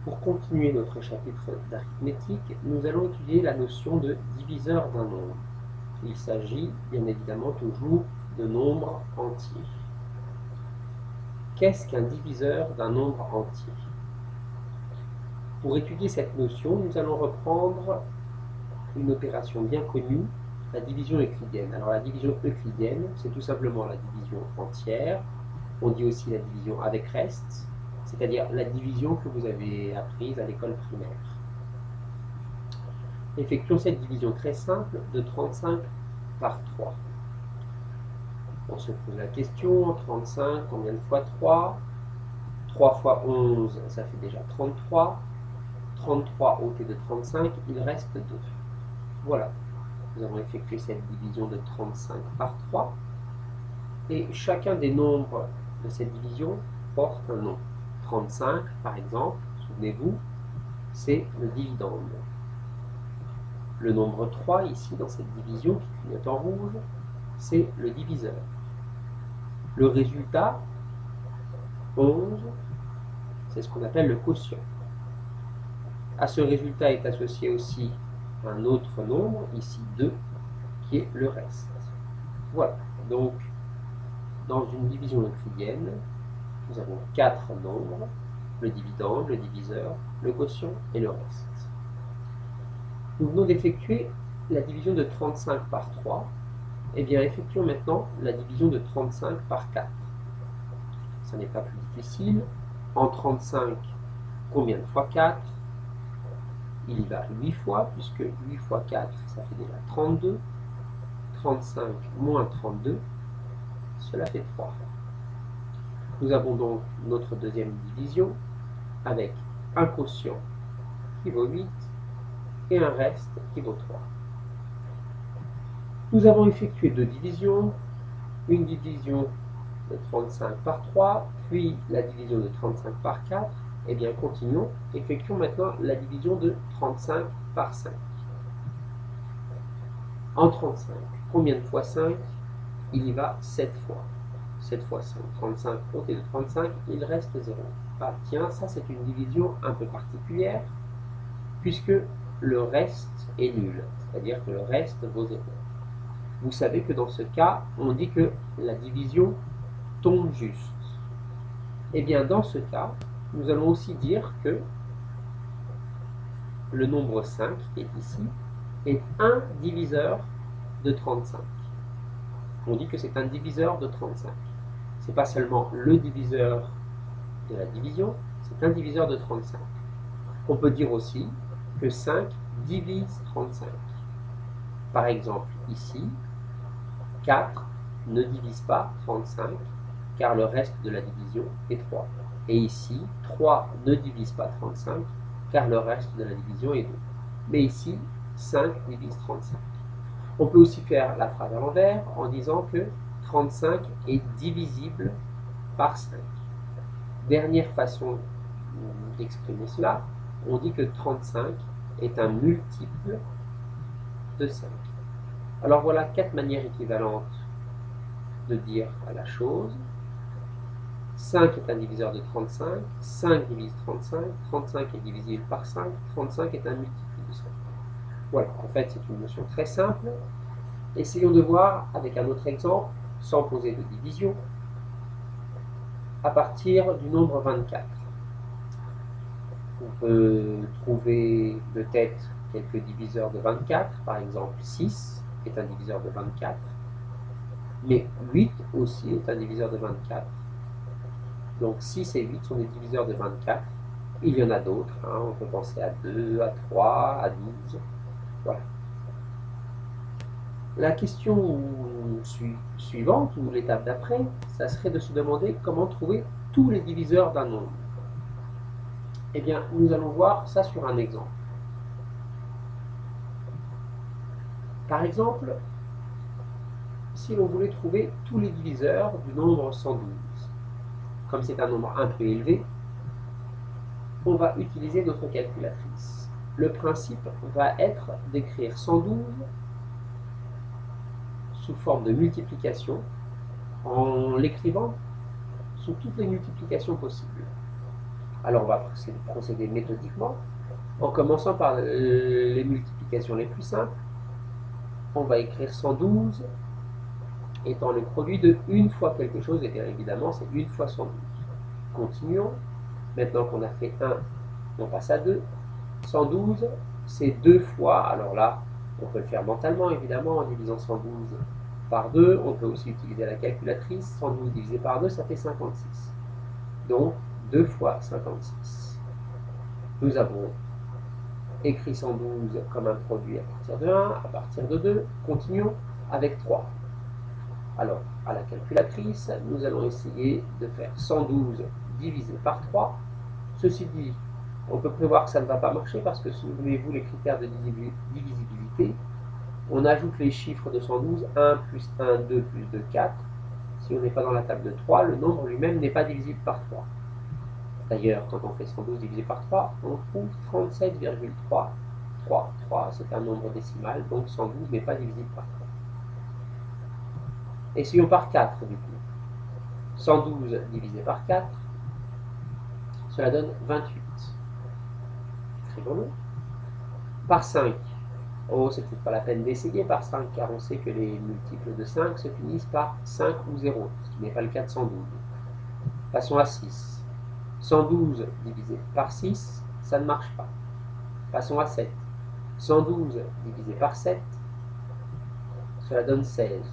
Pour continuer notre chapitre d'arithmétique, nous allons étudier la notion de diviseur d'un nombre. Il s'agit bien évidemment toujours de nombres entiers. Qu'est-ce qu'un diviseur d'un nombre entier? Pour étudier cette notion, nous allons reprendre une opération bien connue, la division euclidienne. Alors la division euclidienne, c'est tout simplement la division entière. On dit aussi la division avec reste, c'est-à-dire la division que vous avez apprise à l'école primaire. Effectuons cette division très simple de 35 par 3. On se pose la question, 35, combien de fois 3? 3 fois 11, ça fait déjà 33. 33 ôté de 35, il reste 2. Voilà, nous avons effectué cette division de 35 par 3. Et chacun des nombres de cette division porte un nom. 35, par exemple, souvenez-vous, c'est le dividende. Le nombre 3, ici, dans cette division, qui clignote en rouge, c'est le diviseur. Le résultat, 11, c'est ce qu'on appelle le quotient. À ce résultat est associé aussi un autre nombre, ici 2, qui est le reste. Voilà, donc dans une division euclidienne, nous avons 4 nombres, le dividende, le diviseur, le quotient et le reste. Nous venons d'effectuer la division de 35 par 3. Eh bien, effectuons maintenant la division de 35 par 4. Ça n'est pas plus difficile. En 35, combien de fois 4? Il y va 8 fois, puisque 8 fois 4, ça fait déjà 32. 35 moins 32, cela fait 3. Nous avons donc notre deuxième division avec un quotient qui vaut 8 et un reste qui vaut 3. Nous avons effectué deux divisions, une division de 35 par 3, puis la division de 35 par 4. Eh bien, continuons. Effectuons maintenant la division de 35 par 5. En 35, combien de fois 5? Il y va 7 fois. 7 fois 5, 35 ôté de 35, il reste 0. Ah tiens, ça c'est une division un peu particulière, puisque le reste est nul, c'est-à-dire que le reste vaut 0. Vous savez que dans ce cas, on dit que la division tombe juste. Eh bien, dans ce cas, nous allons aussi dire que le nombre 5, qui est ici, est un diviseur de 35. On dit que c'est un diviseur de 35. Ce n'est pas seulement le diviseur de la division, c'est un diviseur de 35. On peut dire aussi que 5 divise 35. Par exemple, ici, 4 ne divise pas 35, car le reste de la division est 3. Et ici, 3 ne divise pas 35, car le reste de la division est 2. Mais ici, 5 divise 35. On peut aussi faire la phrase à l'envers en disant que 35 est divisible par 5. Dernière façon d'exprimer cela, on dit que 35 est un multiple de 5. Alors voilà 4 manières équivalentes de dire la chose. 5 est un diviseur de 35, 5 divise 35, 35 est divisible par 5, 35 est un multiple de 5. Voilà, en fait c'est une notion très simple. Essayons de voir avec un autre exemple, sans poser de division, à partir du nombre 24. On peut trouver de tête quelques diviseurs de 24, par exemple 6 est un diviseur de 24, mais 8 aussi est un diviseur de 24. Donc 6 et 8 sont des diviseurs de 24. Il y en a d'autres, hein. On peut penser à 2, à 3, à 12. Voilà. La question suivante, ou l'étape d'après, ça serait de se demander comment trouver tous les diviseurs d'un nombre. Eh bien, nous allons voir ça sur un exemple. Par exemple, si l'on voulait trouver tous les diviseurs du nombre 112, comme c'est un nombre un peu élevé, on va utiliser notre calculatrice. Le principe va être d'écrire 112 sous forme de multiplication en l'écrivant sous toutes les multiplications possibles. Alors on va procéder méthodiquement, en commençant par les multiplications les plus simples. On va écrire 112 étant le produit de une fois quelque chose, et bien évidemment c'est une fois 112. Continuons. Maintenant qu'on a fait 1, on passe à 2. 112, c'est 2 fois, alors là, on peut le faire mentalement évidemment en divisant 112 par 2. On peut aussi utiliser la calculatrice. 112 divisé par 2, ça fait 56. Donc 2 fois 56. Nous avons écrit 112 comme un produit à partir de 1, à partir de 2. Continuons avec 3. Alors, à la calculatrice, nous allons essayer de faire 112 divisé par 3. Ceci dit, on peut prévoir que ça ne va pas marcher parce que, souvenez-vous, les critères de divisibilité, on ajoute les chiffres de 112, 1 plus 1, 2 plus 2, 4. Si on n'est pas dans la table de 3, le nombre lui-même n'est pas divisible par 3. D'ailleurs, quand on fait 112 divisé par 3, on trouve 37,3. 3, c'est un nombre décimal, donc 112 n'est pas divisible par 3. Essayons par 4 du coup. 112 divisé par 4, cela donne 28. Écrivons-le. Par 5, oh, c'est peut-être pas la peine d'essayer par 5, car on sait que les multiples de 5 se finissent par 5 ou 0, ce qui n'est pas le cas de 112. Passons à 6. 112 divisé par 6, ça ne marche pas. Passons à 7. 112 divisé par 7, cela donne 16.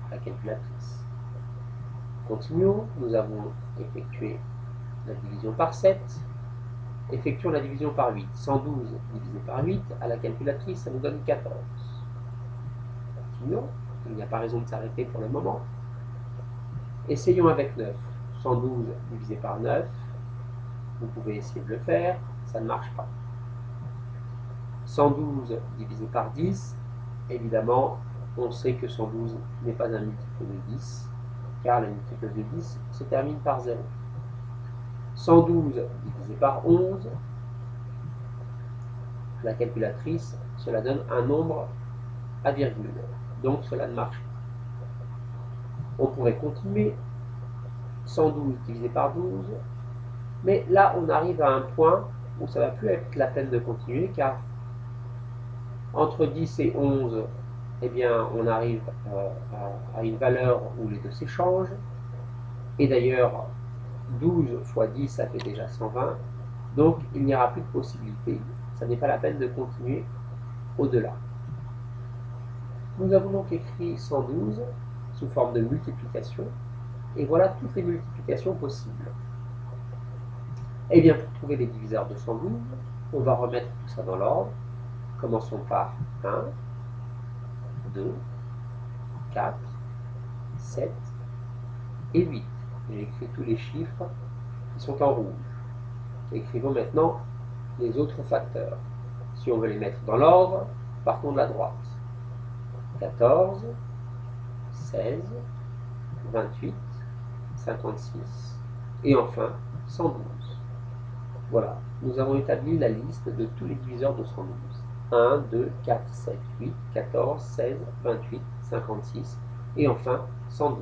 La calculatrice. Continuons, nous avons effectué la division par 7. Effectuons la division par 8. 112 divisé par 8, à la calculatrice, ça nous donne 14. Continuons, il n'y a pas raison de s'arrêter pour le moment. Essayons avec 9. 112 divisé par 9, vous pouvez essayer de le faire, ça ne marche pas. 112 divisé par 10, évidemment, on sait que 112 n'est pas un multiple de 10, car le multiple de 10 se termine par 0. 112 divisé par 11, la calculatrice, cela donne un nombre à virgule, donc cela ne marche pas. On pourrait continuer, 112 divisé par 12, mais là on arrive à un point où ça ne va plus être la peine de continuer, car entre 10 et 11, eh bien, on arrive à une valeur où les deux s'échangent. Et d'ailleurs, 12 fois 10, ça fait déjà 120. Donc, il n'y aura plus de possibilité. Ça n'est pas la peine de continuer au-delà. Nous avons donc écrit 112 sous forme de multiplication. Et voilà toutes les multiplications possibles. Eh bien, pour trouver les diviseurs de 112, on va remettre tout ça dans l'ordre. Commençons par 1, 2, 4, 7 et 8. J'ai écrit tous les chiffres qui sont en rouge. Écrivons maintenant les autres facteurs. Si on veut les mettre dans l'ordre, partons de la droite. 14, 16, 28, 56 et enfin 112. Voilà, nous avons établi la liste de tous les diviseurs de 112. 1, 2, 4, 7, 8, 14, 16, 28, 56 et enfin 112.